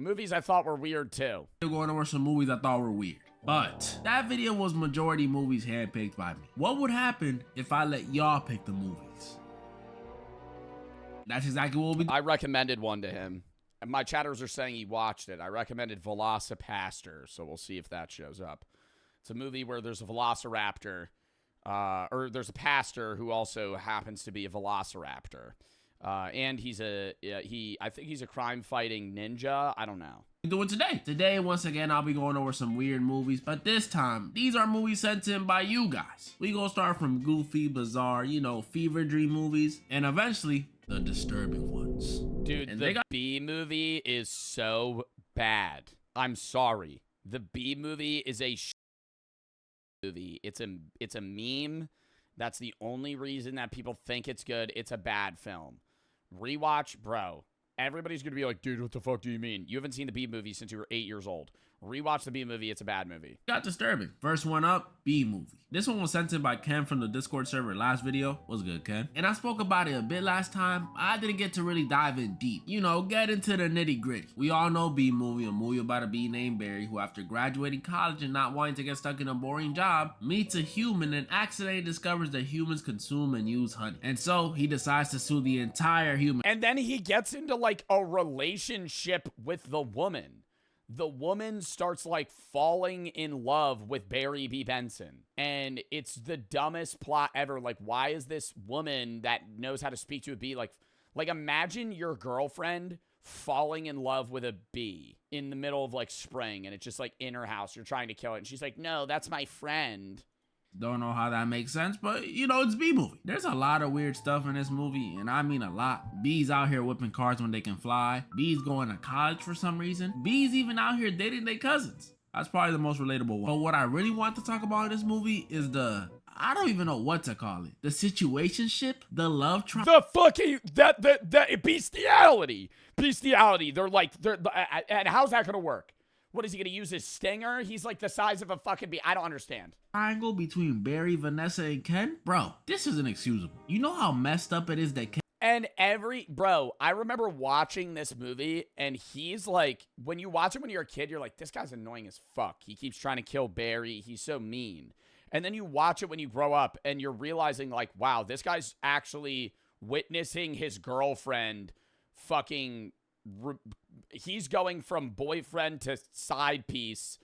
Movies I thought were weird too. We're going over some movies I thought were weird. But that video was majority movies handpicked by me. What would happen if I let y'all pick the movies? That's exactly what we'll be. I recommended one to him. And my chatters are saying he watched it. I recommended Velocipastor, so we'll see if that shows up. It's a movie where there's a velociraptor, or there's a pastor who also happens to be a velociraptor. And I think he's a crime-fighting ninja. I don't know. Do it today. Today, once again, I'll be going over some weird movies, but this time, these are movies sent in by you guys. We gonna start from goofy, bizarre, fever dream movies, and eventually, the disturbing ones. Dude, and the B movie is so bad. I'm sorry. The B movie is a movie. It's a meme. That's the only reason that people think it's good. It's a bad film. Rewatch, bro. Everybody's going to be like, dude, what the fuck do you mean? You haven't seen the B movie since you were 8 years old. Rewatch the B movie. It's a bad movie. Got disturbing. First one up, B movie. This one was sent in by Ken from the Discord server last video. What's good, Ken? And I spoke about it a bit last time. I didn't get to really dive in deep. Get into the nitty gritty. We all know B movie, a movie about a bee named Barry who, after graduating college and not wanting to get stuck in a boring job, meets a human and accidentally discovers that humans consume and use honey. And so he decides to sue the entire human. And then he gets into like a relationship with the woman. The woman starts like falling in love with Barry B. Benson. And it's the dumbest plot ever. Like, why is this woman that knows how to speak to a bee like imagine your girlfriend falling in love with a bee in the middle of like spring and it's just like in her house. You're trying to kill it. And she's like, no, that's my friend. Don't know how that makes sense, but it's B movie. There's a lot of weird stuff in this movie, and I mean a lot. Bees out here whipping cars when they can fly. Bees going to college for some reason. Bees even out here dating their cousins. That's probably the most relatable one. But what I really want to talk about in this movie is I don't even know what to call it. The situationship, the love triangle. The fucking, that bestiality. Bestiality. And how's that gonna work? What is he gonna use his stinger? He's like the size of a fucking bee. I don't understand. Triangle between Barry, Vanessa, and Ken? Bro, this is inexcusable. You know how messed up it is that Ken... And I remember watching this movie and he's like, when you watch him when you're a kid, you're like, this guy's annoying as fuck. He keeps trying to kill Barry. He's so mean. And then you watch it when you grow up and you're realizing like, wow, this guy's actually witnessing his girlfriend fucking... he's going from boyfriend to side piece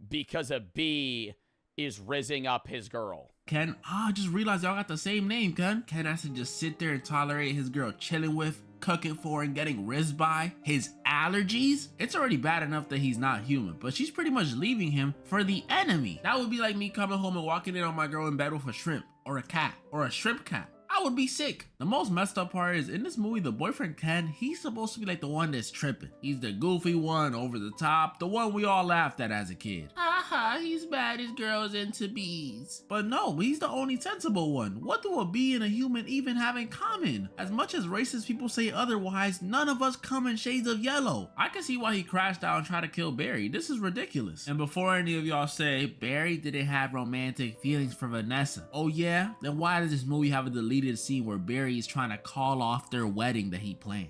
because a bee is rizzing up his girl. Ken, I just realized y'all got the same name, Ken. Ken has to just sit there and tolerate his girl chilling with, cooking for, and getting rizzed by his allergies. It's already bad enough that he's not human, but she's pretty much leaving him for the enemy. That would be like me coming home and walking in on my girl in bed with a shrimp or a cat or a shrimp cat. I would be sick. The most messed up part is in this movie, the boyfriend Ken, he's supposed to be like the one that's tripping. He's the goofy one, over the top, the one we all laughed at as a kid. Haha, he's bad, his girl's into bees. But no, he's the only sensible one. What do a bee and a human even have in common? As much as racist people say otherwise, none of us come in shades of yellow. I can see why he crashed out and tried to kill Barry. This is ridiculous. And before any of y'all say, Barry didn't have romantic feelings for Vanessa. Oh yeah? Then why does this movie have a deleted scene where Barry is trying to call off their wedding that he planned?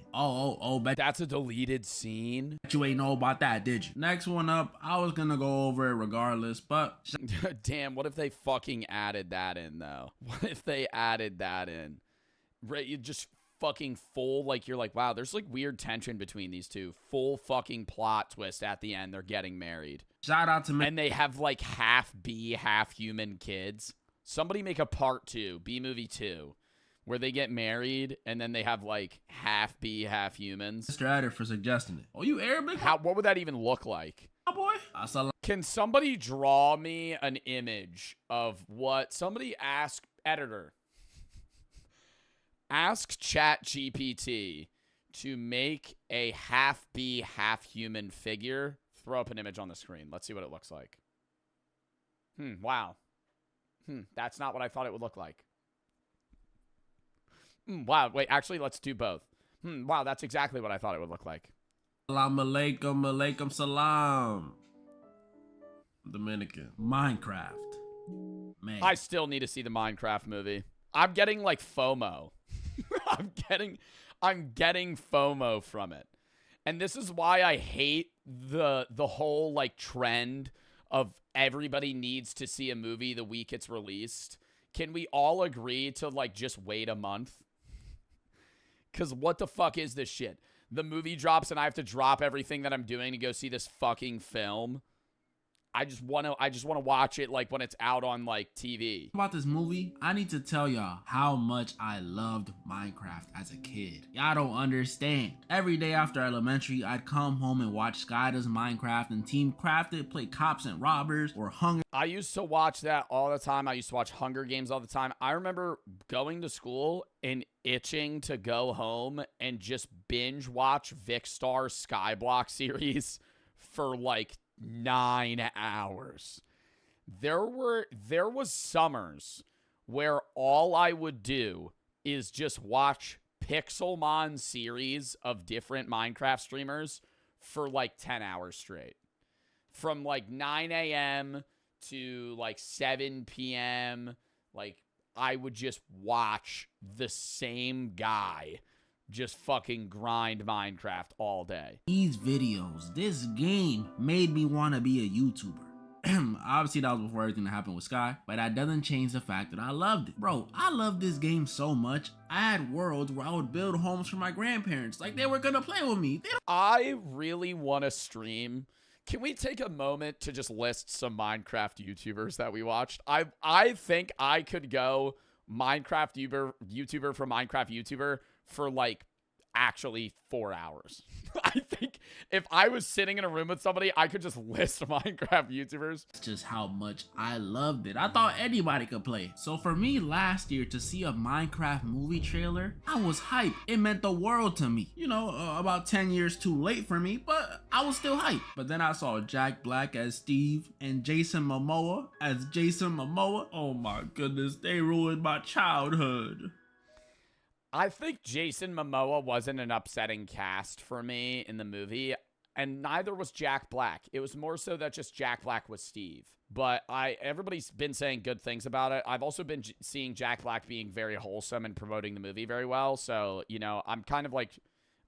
Bet that's a deleted scene. You ain't know about that, did you? Next one up, I was gonna go over it regardless, but damn, what if they fucking added that in though? What if they added that in? Right, you just fucking full, like you're like, wow, there's like weird tension between these two. Full fucking plot twist at the end. They're getting married. Shout out to me. And they have like half bee, half human kids. Somebody make a part 2, B movie 2, where they get married and then they have like half bee, half humans. Mr. Adder for suggesting it. Oh, you Arabic? What would that even look like? Oh boy. Can somebody draw me an image of what somebody ask editor? Ask ChatGPT to make a half bee, half human figure. Throw up an image on the screen. Let's see what it looks like. Wow. That's not what I thought it would look like. Wow. Wait, actually, let's do both. Wow, that's exactly what I thought it would look like. Salam alaikum, alaikum salam. Dominican. Minecraft. Man. I still need to see the Minecraft movie. I'm getting like FOMO. I'm getting FOMO from it. And this is why I hate the whole like trend of everybody needs to see a movie the week it's released. Can we all agree to like just wait a month? Cuz what the fuck is this shit? The movie drops and I have to drop everything that I'm doing to go see this fucking film. I just want to watch it like when it's out on like TV. About this movie, I need to tell y'all how much I loved Minecraft as a kid. Y'all don't understand. Every day after elementary, I'd come home and watch Sky Does Minecraft and Team Crafted play cops and robbers or Hunger. I used to watch that all the time. I used to watch Hunger Games all the time. I remember going to school and itching to go home and just binge watch Vikkstar Skyblock series for like 9 hours. There was summers where all I would do is just watch Pixelmon series of different Minecraft streamers for like 10 hours straight. From like 9 a.m. to like 7 p.m. Like I would just watch the same guy just fucking grind Minecraft all day. These videos, this game made me want to be a YouTuber. Obviously that was before everything that happened with Sky, but that doesn't change the fact that I loved it. Bro, I love this game so much. I had worlds where I would build homes for my grandparents like they were gonna play with me. I really want to stream. Can we take a moment to just list some Minecraft YouTubers that we watched? I think I could go Minecraft YouTuber for Minecraft YouTuber for like actually 4 hours. I think if I was sitting in a room with somebody, I could just list Minecraft YouTubers. It's just how much I loved it. I thought anybody could play. So for me last year to see a Minecraft movie trailer, I was hyped. It meant the world to me. You know, about 10 years too late for me, but I was still hyped. But then I saw Jack Black as Steve and Jason Momoa as Jason Momoa. Oh my goodness, they ruined my childhood. I think Jason Momoa wasn't an upsetting cast for me in the movie, and neither was Jack Black. It was more so that just Jack Black was Steve. But everybody's been saying good things about it. I've also been seeing Jack Black being very wholesome and promoting the movie very well. So, you know, I'm kind of like,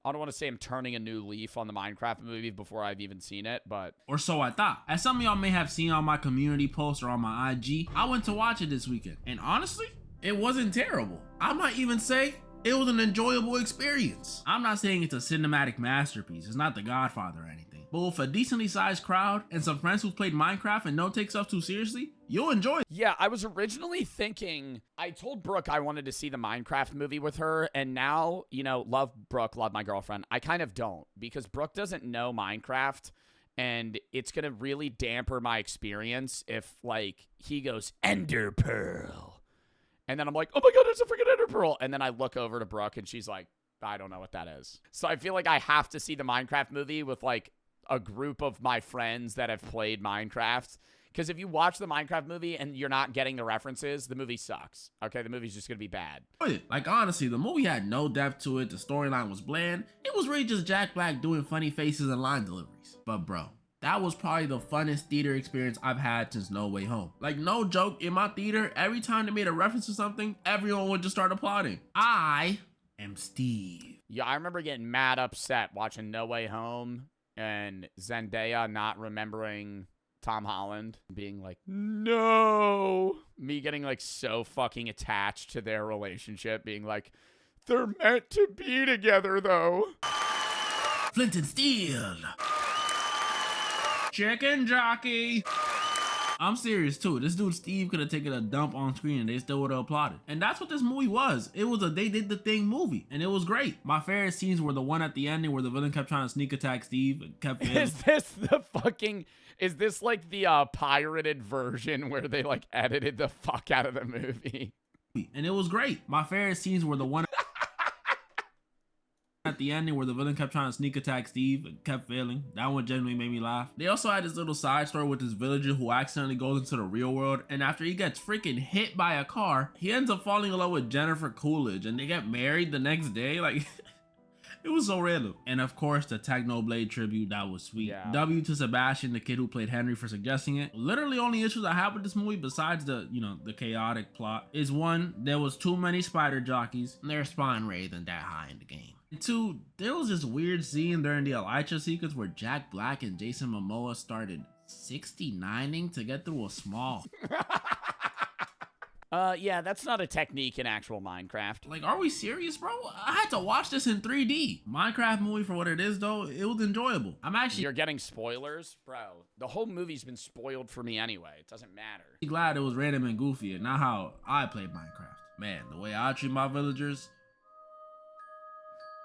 I don't want to say I'm turning a new leaf on the Minecraft movie before I've even seen it, but... Or so I thought. As some of y'all may have seen on my community post or on my IG, I went to watch it this weekend. And honestly, it wasn't terrible. I might even say it was an enjoyable experience. I'm not saying it's a cinematic masterpiece. It's not The Godfather or anything. But with a decently sized crowd and some friends who've played Minecraft and don't take stuff too seriously, you'll enjoy it. Yeah, I was originally thinking, I told Brooke I wanted to see the Minecraft movie with her, and now, you know, love Brooke, love my girlfriend. I kind of don't, because Brooke doesn't know Minecraft, and it's going to really damper my experience if, like, he goes, Ender Pearl. And then I'm like, oh my god, it's a freaking Ender Pearl. And then I look over to Brooke and she's like, I don't know what that is. So I feel like I have to see the Minecraft movie with like a group of my friends that have played Minecraft. Because if you watch the Minecraft movie and you're not getting the references, the movie sucks. Okay, the movie's just going to be bad. Like honestly, the movie had no depth to it. The storyline was bland. It was really just Jack Black doing funny faces and line deliveries. But bro, that was probably the funnest theater experience I've had since No Way Home. Like, no joke, in my theater, every time they made a reference to something, everyone would just start applauding. I am Steve. Yeah, I remember getting mad upset watching No Way Home and Zendaya not remembering Tom Holland, being like, no. Me getting like so fucking attached to their relationship, being like, they're meant to be together though. Flint and Steel. Chicken jockey. I'm serious too. This dude Steve could have taken a dump on screen and they still would have applauded. And that's what this movie was. It was a they did the thing movie and it was great. My favorite scenes were the one at the ending where the villain kept trying to sneak attack Steve and kept failing. Is this like the pirated version where they like edited the fuck out of the movie? And it was great. My favorite scenes were the one at the ending where the villain kept trying to sneak attack Steve and kept failing. That one genuinely made me laugh. They also had this little side story with this villager who accidentally goes into the real world, and after he gets freaking hit by a car, he ends up falling in love with Jennifer Coolidge and they get married the next day. Like, it was so random. And of course, the Technoblade tribute, that was sweet. Yeah. W to Sebastian, the kid who played Henry, for suggesting it. Literally only issues I have with this movie, besides the, you know, the chaotic plot, is one, there was too many spider jockeys and their spawn rate isn't that high in the game. And two, there was this weird scene during the Elytra sequence where Jack Black and Jason Momoa started 69ing to get through a small. Yeah, that's not a technique in actual Minecraft. Like, are we serious, bro? I had to watch this in 3D. Minecraft movie for what it is, though, it was enjoyable. I'm actually You're getting spoilers? Bro, the whole movie's been spoiled for me anyway. It doesn't matter. glad it was random and goofy and not how I played Minecraft. Man, the way I treat my villagers.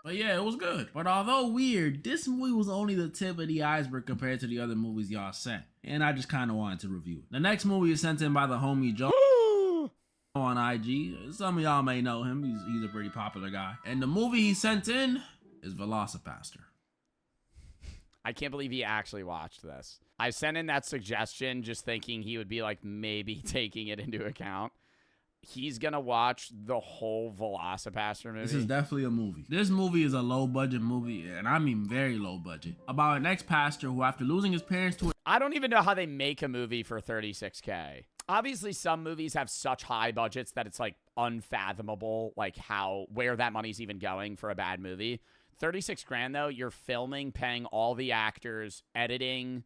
But yeah, it was good. But although weird, this movie was only the tip of the iceberg compared to the other movies y'all sent. And I just kind of wanted to review it. The next movie is sent in by the homie Joe on IG. Some of y'all may know him. He's a pretty popular guy. And the movie he sent in is Velocipaster. I can't believe he actually watched this. I sent in that suggestion just thinking he would be like maybe taking it into account. He's gonna watch the whole Velocipaster movie. This is definitely a movie. This movie is a low budget movie, and I mean very low budget, about an ex-pastor who, after losing his parents to I don't even know how they make a movie for $36K. Obviously, some movies have such high budgets that it's like unfathomable, like where that money's even going for a bad movie. 36 grand though, you're filming, paying all the actors, editing,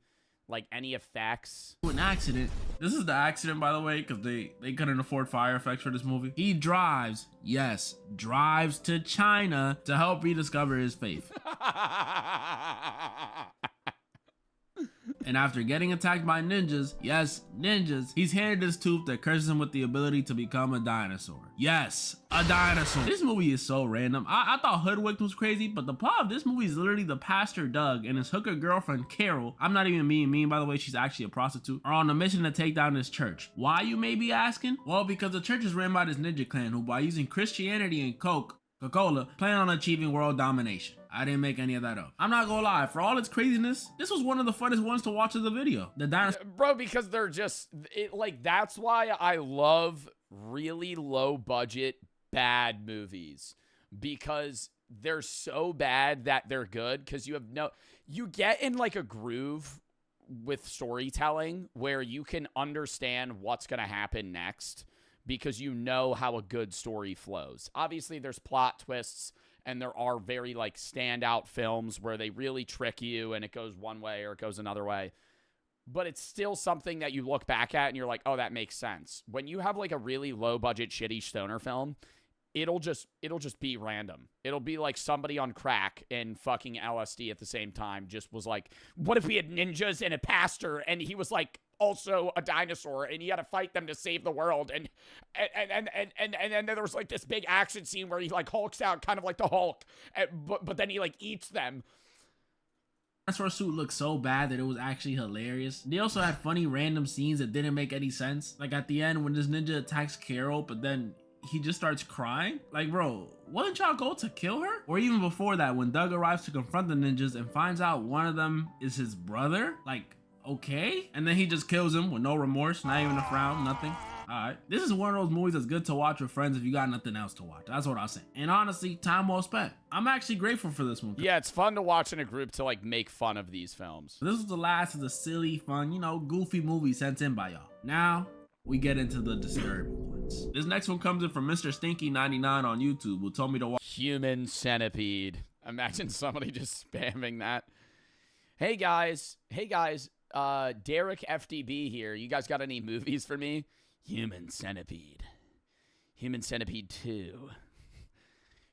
like any effects. an accident. This is the accident, by the way, because they couldn't afford fire effects for this movie. He drives, yes, drives to China to help rediscover his faith. And after getting attacked by ninjas, yes, ninjas, he's handed this tooth that curses him with the ability to become a dinosaur. Yes, a dinosaur. This movie is so random. I thought Hoodwinked was crazy, but the plot of this movie is literally the pastor Doug and his hooker girlfriend Carol, I'm not even being mean by the way, she's actually a prostitute, are on a mission to take down this church. Why, you may be asking? Well, because the church is ran by this ninja clan who, by using Christianity and Coca-Cola, plan on achieving world domination. I didn't make any of that up. I'm not gonna lie, for all its craziness, this was one of the funnest ones to watch as a video. The dinosaur. Bro, because they're just, that's why I love really low budget, bad movies. Because they're so bad that they're good. Because you get in like a groove with storytelling where you can understand what's gonna happen next. Because you know how a good story flows. Obviously, there's plot twists, and there are very, like, standout films where they really trick you, and it goes one way or it goes another way. But it's still something that you look back at, and you're like, oh, that makes sense. When you have, like, a really low-budget, shitty stoner film, it'll just be random. It'll be like somebody on crack and fucking LSD at the same time just was like, what if we had ninjas and a pastor, and he was, like, also a dinosaur, and he had to fight them to save the world, and then there was like this big action scene where he like hulks out kind of like the Hulk, but then he like eats them. Dinosaur suit looked so bad that it was actually hilarious. They also had funny random scenes that didn't make any sense, like at the end when this ninja attacks Carol, but then he just starts crying. Like, bro, wouldn't y'all go to kill her? Or even before that, when Doug arrives to confront the ninjas and finds out one of them is his brother, like, okay, and then he just kills him with no remorse, not even a frown, nothing. Alright, this is one of those movies that's good to watch with friends if you got nothing else to watch. That's what I'll say. And honestly, time well spent. I'm actually grateful for this one. Yeah, it's fun to watch in a group to like make fun of these films. This was the last of the silly, fun, goofy movies sent in by y'all. Now, we get into the disturbing ones. This next one comes in from Mr. Stinky99 on YouTube, who told me to watch Human Centipede. Imagine somebody just spamming that. Hey guys, Derek FDB here. You guys got any movies for me? Human Centipede. Human Centipede 2.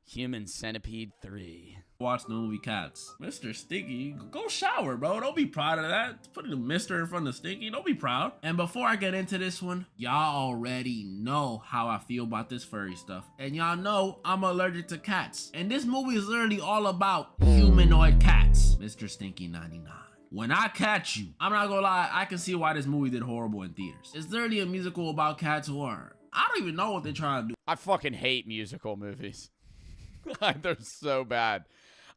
Human Centipede 3. Watch the movie Cats. Mr. Stinky, go shower, bro. Don't be proud of that. Put a Mr. in front of Stinky. Don't be proud. And before I get into this one, y'all already know how I feel about this furry stuff. And y'all know I'm allergic to cats. And this movie is literally all about humanoid cats. Mr. Stinky 99. When I catch you, I'm not gonna lie, I can see why this movie did horrible in theaters. It's literally a musical about cats who are, I don't even know what they're trying to do. I fucking hate musical movies. They're so bad.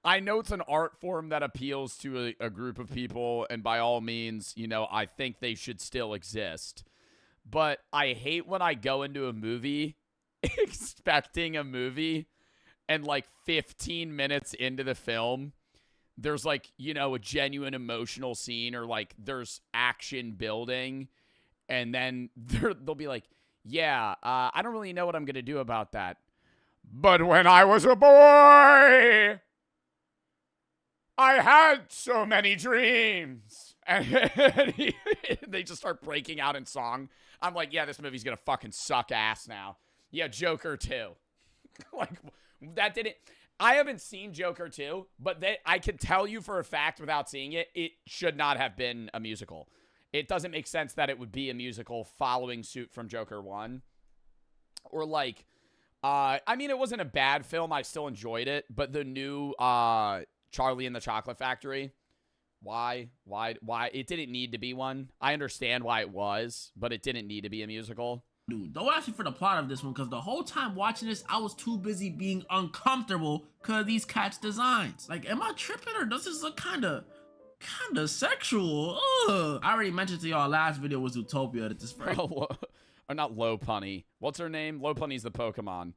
I know it's an art form that appeals to a group of people, and by all means, I think they should still exist. But I hate when I go into a movie expecting a movie, and like 15 minutes into the film, there's like, a genuine emotional scene or like there's action building. And then they'll be like, yeah, I don't really know what I'm going to do about that. But when I was a boy, I had so many dreams. And they just start breaking out in song. I'm like, yeah, this movie's gonna fucking suck ass now. Yeah, Joker 2. Like, that didn't... I haven't seen Joker 2, but I can tell you for a fact without seeing it, it should not have been a musical. It doesn't make sense that it would be a musical following suit from Joker 1. Or like, I mean, it wasn't a bad film. I still enjoyed it. But the new Charlie and the Chocolate Factory, why? It didn't need to be one. I understand why it was, but it didn't need to be a musical. Dude, don't ask me for the plot of this one, because the whole time watching this, I was too busy being uncomfortable because of these cats' designs. Like, am I tripping, or does this look kind of sexual? Ugh. I already mentioned to y'all last video was Zootopia that this first... Or not Lopunny. What's her name? Lopunny's the Pokemon.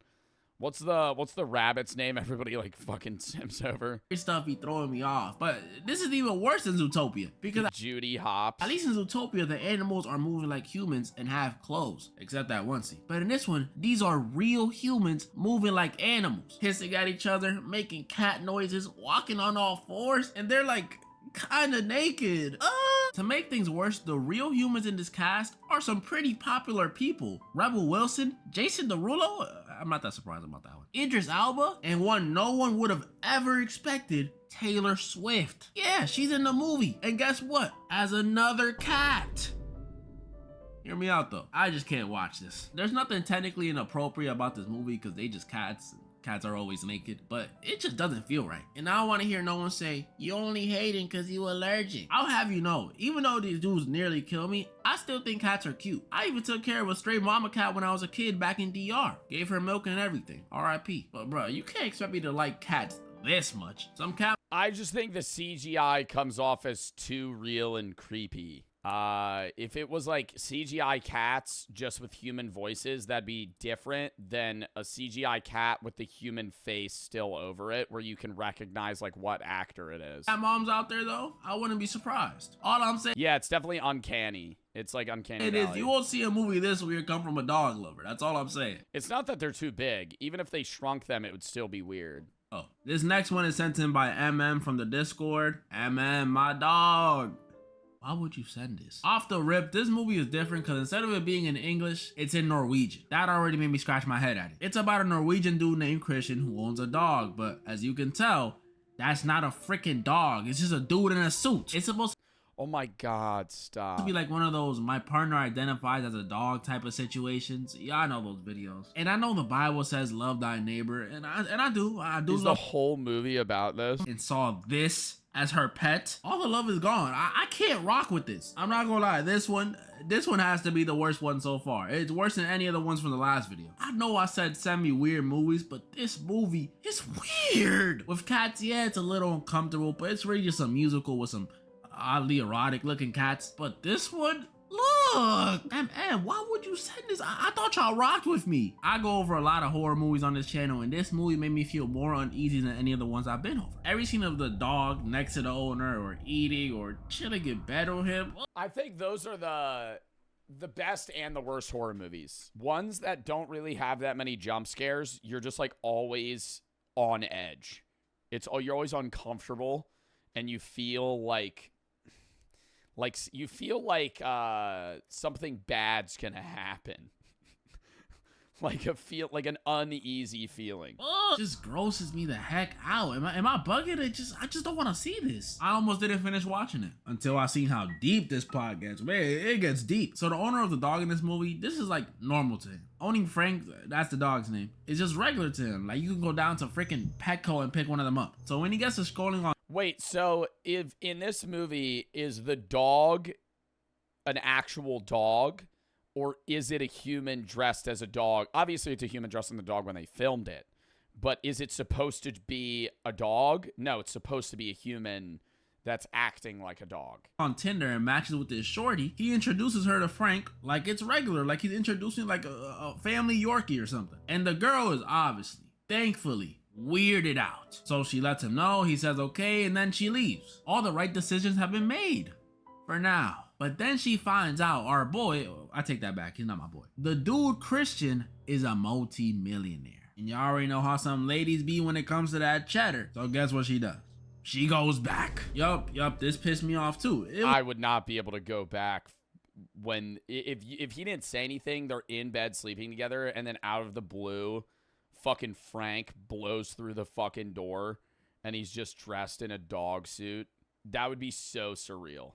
What's the rabbit's name everybody like fucking sims over? Stuff be throwing me off. But this is even worse than Zootopia, because Judy Hopps. at least in Zootopia, the animals are moving like humans and have clothes, except that one scene. But in this one, these are real humans moving like animals, hissing at each other, making cat noises, walking on all fours, and they're like kind of naked. To make things worse, the real humans in this cast are some pretty popular people. Rebel Wilson, Jason Derulo, I'm not that surprised about that one, Idris Elba, and one no one would have ever expected, Taylor Swift. Yeah, she's in the movie, and guess what? As another cat. Hear me out though, I just can't watch this. There's nothing technically inappropriate about this movie because they just cats. Cats are always naked, but it just doesn't feel right. And I don't want to hear no one say, you only hating because you allergic. I'll have you know, even though these dudes nearly kill me, I still think cats are cute. I even took care of a stray mama cat when I was a kid back in DR. Gave her milk and everything. RIP. But bro, you can't expect me to like cats this much. Some cat... I just think the CGI comes off as too real and creepy. If it was like CGI cats just with human voices, that'd be different than a CGI cat with the human face still over it, where you can recognize like what actor it is. Cat moms out there though, I wouldn't be surprised. All I'm saying, yeah, it's definitely uncanny. It's like uncanny. It valley. is. You won't see a movie this weird come from a dog lover. That's all I'm saying. It's not that they're too big. Even if they shrunk them, it would still be weird. Oh, this next one is sent in by MM from the Discord. MM, my dog. Why would you send this? Off the rip, this movie is different because instead of it being in English, it's in Norwegian. That already made me scratch my head at it. It's about a Norwegian dude named Christian who owns a dog, but as you can tell, that's not a freaking dog. It's just a dude in a suit. It's supposed Oh my God, stop. to be like one of those my partner identifies as a dog type of situations. Yeah, I know those videos. And I know the Bible says love thy neighbor, and I do Is the love whole movie about this? and saw this as her pet. All the love is gone. I can't rock with this. I'm not gonna lie, this one has to be the worst one so far. It's worse than any of the ones from the last video. I know I said send me weird movies, but this movie is weird. With cats, yeah, it's a little uncomfortable, but it's really just a musical with some oddly erotic looking cats. But this one, look, MM, why would you send this? I thought y'all rocked with me. I go over a lot of horror movies on this channel, and this movie made me feel more uneasy than any of the ones I've been over. Every scene of the dog next to the owner, or eating, or chilling in bed with him. I think those are the best and the worst horror movies. Ones that don't really have that many jump scares. You're just like always on edge. You're always uncomfortable, and you feel like something bad's gonna happen. like an uneasy feeling. Ugh, just grosses me the heck out. Am I bugging? I just don't want to see this. I almost didn't finish watching it until I seen how deep this plot gets. Man, it gets deep. So the owner of the dog in this movie, this is like normal to him. Owning Frank, that's the dog's name, is just regular to him. Like you can go down to freaking Petco and pick one of them up. So when he gets to scrolling on... Wait, so if in this movie, is the dog an actual dog, or is it a human dressed as a dog? Obviously, it's a human dressed as a dog when they filmed it, but is it supposed to be a dog? No, it's supposed to be a human that's acting like a dog. On Tinder and matches with this shorty, he introduces her to Frank like it's regular, like he's introducing like a family Yorkie or something. And the girl is obviously, thankfully, weirded out. So she lets him know, he says okay, and then she leaves. All the right decisions have been made. For now. But then she finds out our boy, I take that back, he's not my boy. The dude Christian is a multi-millionaire. And you already know how some ladies be when it comes to that cheddar. So guess what she does? She goes back. Yup, this pissed me off too. I would not be able to go back when if he didn't say anything, they're in bed sleeping together, and then out of the blue, fucking Frank blows through the fucking door, and he's just dressed in a dog suit. That would be so surreal.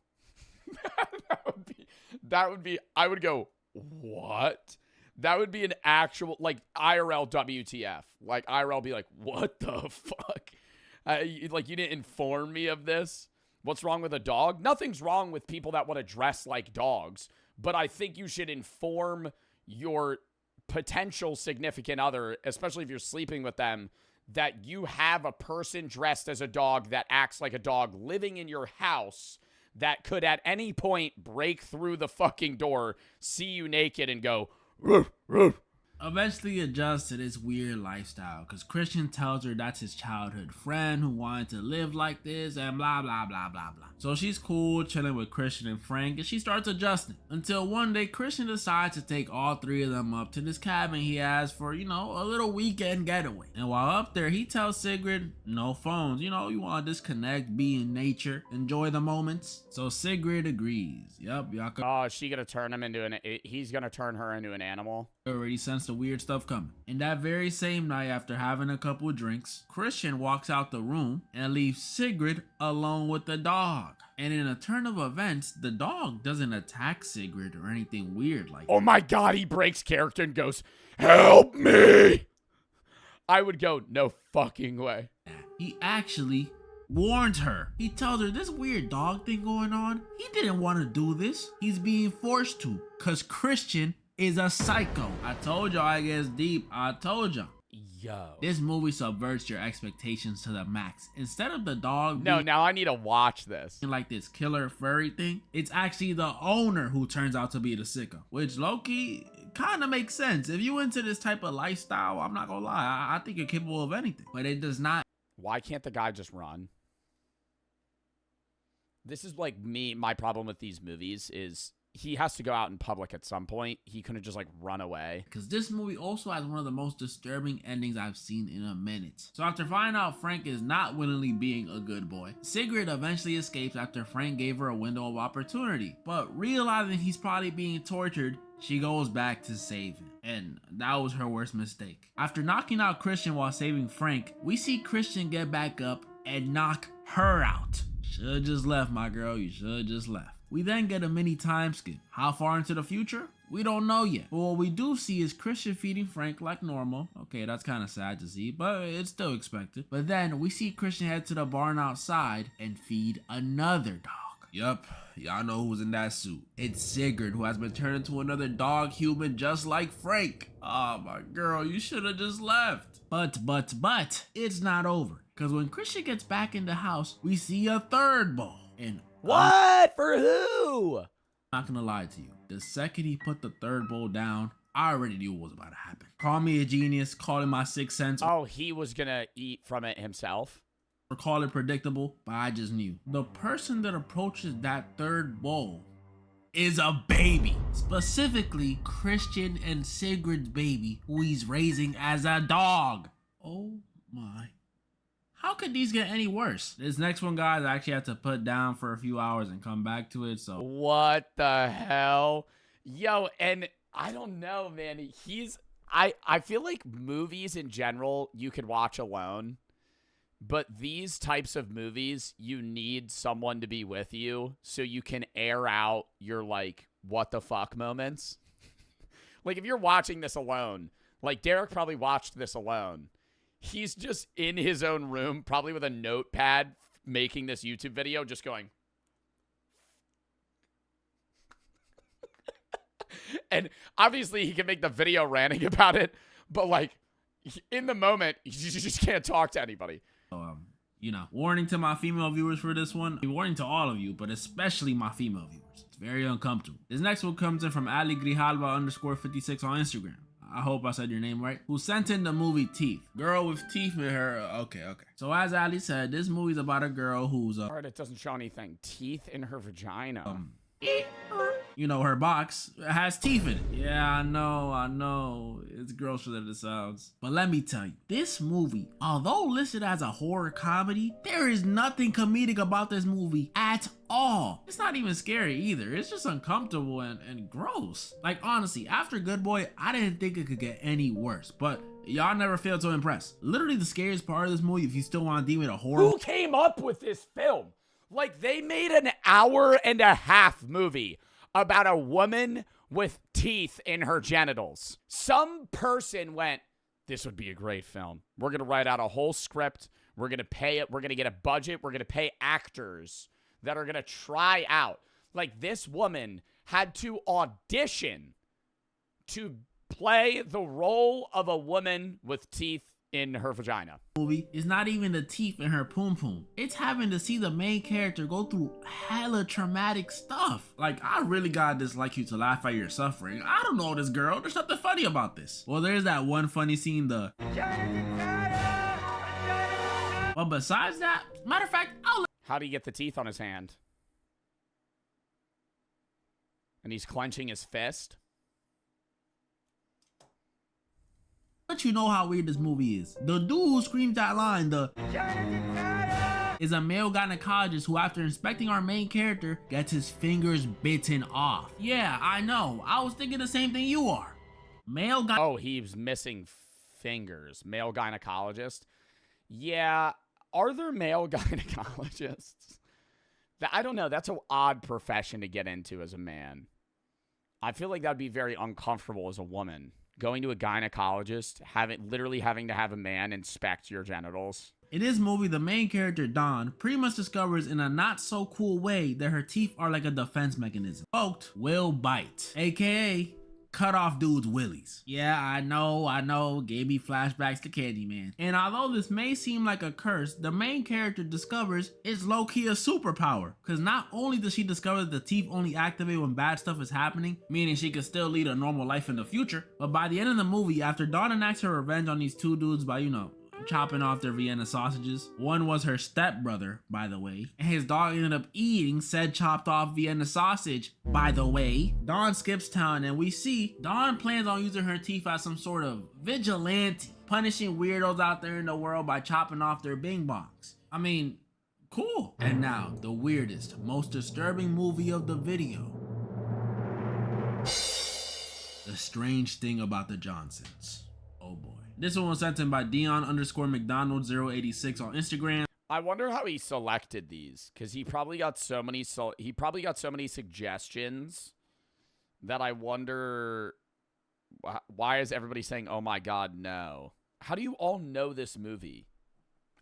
that would be. I would go, what? That would be an actual, like, IRL WTF. Like, IRL be like, what the fuck? Like, you didn't inform me of this? What's wrong with a dog? Nothing's wrong with people that want to dress like dogs, but I think you should inform your potential significant other, especially if you're sleeping with them, that you have a person dressed as a dog that acts like a dog living in your house that could at any point break through the fucking door, see you naked, and go, "Roof, roof." Eventually adjust to this weird lifestyle because Christian tells her that's his childhood friend who wanted to live like this and blah blah blah blah blah. So she's cool chilling with Christian and Frank, and she starts adjusting until one day Christian decides to take all three of them up to this cabin he has for, you know, a little weekend getaway. And while up there, he tells Sigrid, no phones, you know, you want to disconnect, be in nature, enjoy the moments. So Sigrid agrees. Yep, y'all could Oh, is she gonna turn him into he's gonna turn her into an animal? already sense the weird stuff coming. And that very same night, after having a couple of drinks, Christian walks out the room and leaves Sigrid alone with the dog. And in a turn of events, the dog doesn't attack Sigrid or anything weird like Oh my god, he breaks character and goes, "Help me!" I would go, no fucking way. that. He actually warns her. He tells her this weird dog thing going on, he didn't want to do this. He's being forced to, cause Christian is a psycho. I told y'all I gets deep. I told y'all. Yo. This movie subverts your expectations to the max. Instead of the dog No, being now I need to watch this. like this killer furry thing, it's actually the owner who turns out to be the sicko, which low-key kind of makes sense. If you into this type of lifestyle, I'm not gonna lie, I think you're capable of anything, but it does not. Why can't the guy just run? This is like my problem with these movies is he has to go out in public at some point. He couldn't just like run away. Because this movie also has one of the most disturbing endings I've seen in a minute. So after finding out Frank is not willingly being a good boy, Sigrid eventually escapes after Frank gave her a window of opportunity. But realizing he's probably being tortured, she goes back to save him. And that was her worst mistake. After knocking out Christian while saving Frank, we see Christian get back up and knock her out. Should've just left, my girl. You should've just left. We then get a mini time skip. How far into the future? We don't know yet. But what we do see is Christian feeding Frank like normal. Okay, that's kind of sad to see, but it's still expected. But then we see Christian head to the barn outside and feed another dog. Yup, y'all know who's in that suit. It's Sigrid, who has been turned into another dog human just like Frank. Oh my girl, you should have just left. But, it's not over. Because when Christian gets back in the house, we see a third bowl. And What? For who? I'm not gonna lie to you. The second he put the third bowl down, I already knew what was about to happen. Call me a genius, call it my sixth sense, Oh, he was gonna eat from it himself? or call it predictable, but I just knew. The person that approaches that third bowl is a baby. Specifically, Christian and Sigrid's baby, who he's raising as a dog. Oh my. How could these get any worse? This next one, guys, I actually had to put down for a few hours and come back to it, so. What the hell? Yo, and I don't know, man. I feel like movies in general you could watch alone, but these types of movies, you need someone to be with you so you can air out your, like, what the fuck moments. Like, if you're watching this alone, like, Derek probably watched this alone. He's just in his own room, probably with a notepad, making this YouTube video, just going. And obviously, he can make the video ranting about it, but, like, in the moment, you just can't talk to anybody. You know, warning to my female viewers for this one. Warning to all of you, but especially my female viewers. It's very uncomfortable. This next one comes in from Ali Grijalva _56 on Instagram. I hope I said your name right, who sent in the movie Teeth. Girl with teeth in her, okay. So as Ali said, this movie's about a girl who's Alright, it doesn't show anything. Teeth in her vagina. you know, her box has teeth in it. Yeah, I know. It's grosser than it sounds. But let me tell you, this movie, although listed as a horror comedy, there is nothing comedic about this movie at all. It's not even scary either. It's just uncomfortable and gross. Like, honestly, after Good Boy, I didn't think it could get any worse. But y'all never failed to impress. Literally the scariest part of this movie, if you still want to deem it a horror. Who came up with this film? Like, they made an hour-and-a-half movie about a woman with teeth in her genitals. Some person went, this would be a great film. We're going to write out a whole script. We're going to pay it. We're going to get a budget. We're going to pay actors that are going to try out. Like, this woman had to audition to play the role of a woman with teeth in her vagina. Movie is not even the teeth in her poom poom. It's having to see the main character go through hella traumatic stuff. Like, I really gotta dislike you to laugh at your suffering. I don't know this girl. There's nothing funny about this. Well, there's that one funny scene, but besides that, matter of fact, How do you get the teeth on his hand? And he's clenching his fist. let you know how weird this movie is. The dude who screams that line, is a male gynecologist who, after inspecting our main character, gets his fingers bitten off. Yeah, I know. I was thinking the same thing you are. Oh, he's missing fingers. Male gynecologist. Yeah, are there male gynecologists? I don't know. That's an odd profession to get into as a man. I feel like that'd be very uncomfortable as a woman. Going to a gynecologist, literally having to have a man inspect your genitals. In this movie, the main character, Dawn, pretty much discovers in a not so cool way that her teeth are like a defense mechanism. Poked will bite, aka cut off dudes' willies. Yeah, I know, gave me flashbacks to Candyman. And although this may seem like a curse, the main character discovers it's low-key a superpower. Cause not only does she discover that the teeth only activate when bad stuff is happening, meaning she can still lead a normal life in the future, but by the end of the movie, after Dawn enacts her revenge on these two dudes by, chopping off their Vienna sausages. One was her stepbrother, by the way, and his dog ended up eating said chopped off Vienna sausage, by the way. Dawn skips town and we see Dawn plans on using her teeth as some sort of vigilante, punishing weirdos out there in the world by chopping off their bing bongs. I mean, cool. And now, the weirdest, most disturbing movie of the video. The strange thing about the Johnsons. Oh boy. This one was sent in by Dion_McDonald086 on Instagram. I wonder how he selected these, because he probably got so many suggestions that I wonder why is everybody saying, oh my god, no. How do you all know this movie?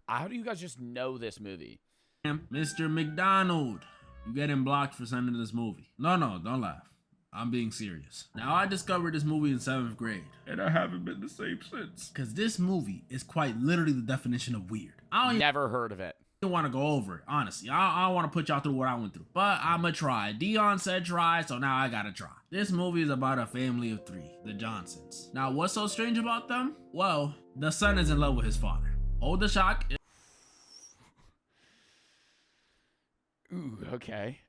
How do you guys just know this movie? Mr. McDonald, you getting blocked for sending this movie. No, don't laugh. I'm being serious. Now, I discovered this movie in 7th grade, and I haven't been the same since. Because this movie is quite literally the definition of weird. I never heard of it. don't want to go over it, honestly. I don't want to put y'all through what I went through. But I'ma try. Dion said try, so now I gotta try. This movie is about a family of 3, the Johnsons. Now, what's so strange about them? Well, the son is in love with his father. Hold the shock. Ooh, okay.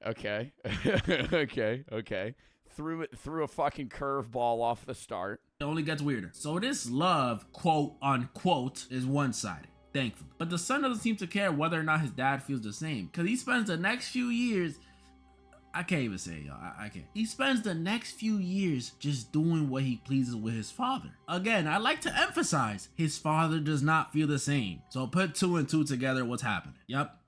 Threw a fucking curveball off the start. It only gets weirder. So this love, quote unquote, is one-sided, thankfully. But the son doesn't seem to care whether or not his dad feels the same, because he spends the next few years, I can't even say it, y'all. I can't. He spends the next few years just doing what he pleases with his father. Again, I like to emphasize, his father does not feel the same. So put 2 and 2 together, what's happening? Yep.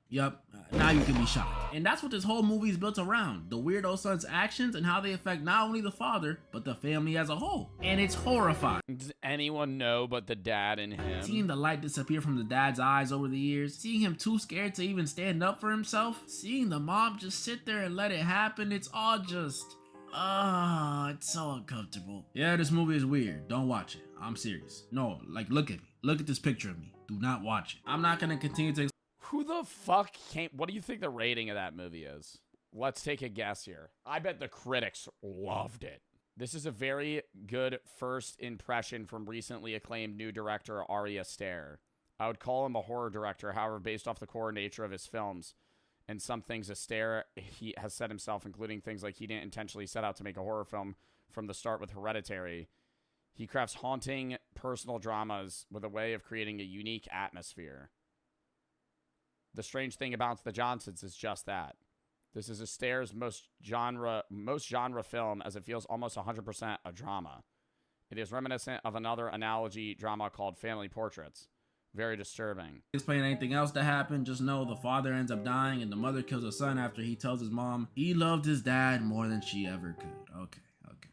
Now you can be shocked. And that's what this whole movie is built around. The weirdo son's actions and how they affect not only the father, but the family as a whole. And it's horrifying. Does anyone know but the dad and him? Seeing the light disappear from the dad's eyes over the years, seeing him too scared to even stand up for himself, seeing the mom just sit there and let it happen, it's all just... it's so uncomfortable. Yeah, this movie is weird. Don't watch it. I'm serious. No, like, look at me. Look at this picture of me. Do not watch it. I'm not gonna continue to... Who the fuck came... What do you think the rating of that movie is? Let's take a guess here. I bet the critics loved it. This is a very good first impression from recently acclaimed new director Ari Aster. I would call him a horror director, however, based off the core nature of his films, and some things Astaire he has said himself, including things like he didn't intentionally set out to make a horror film from the start with Hereditary. He crafts haunting personal dramas with a way of creating a unique atmosphere. The strange thing about The Johnsons is just that. This is Astaire's most genre film, as it feels almost 100% a drama. It is reminiscent of another analogy drama called Family Portraits. Very disturbing. Explain anything else that happened, just know the father ends up dying and the mother kills her son after he tells his mom he loved his dad more than she ever could. Okay.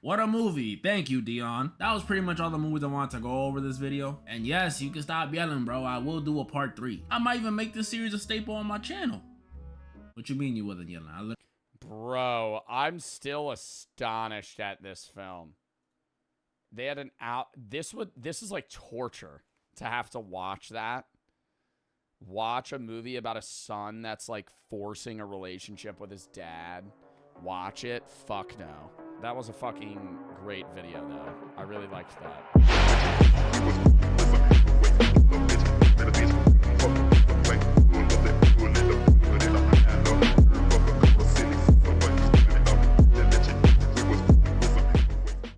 What a movie. Thank you, Dion. That was pretty much all the movies I wanted to go over this video. And yes, you can stop yelling, bro. I will do a part 3. I might even make this series a staple on my channel. What you mean you wasn't yelling? Bro, I'm still astonished at this film. They had an out. This is like torture to have to watch that. Watch a movie about a son that's like forcing a relationship with his dad. Watch it. Fuck no. That was a fucking great video, though. I really liked that.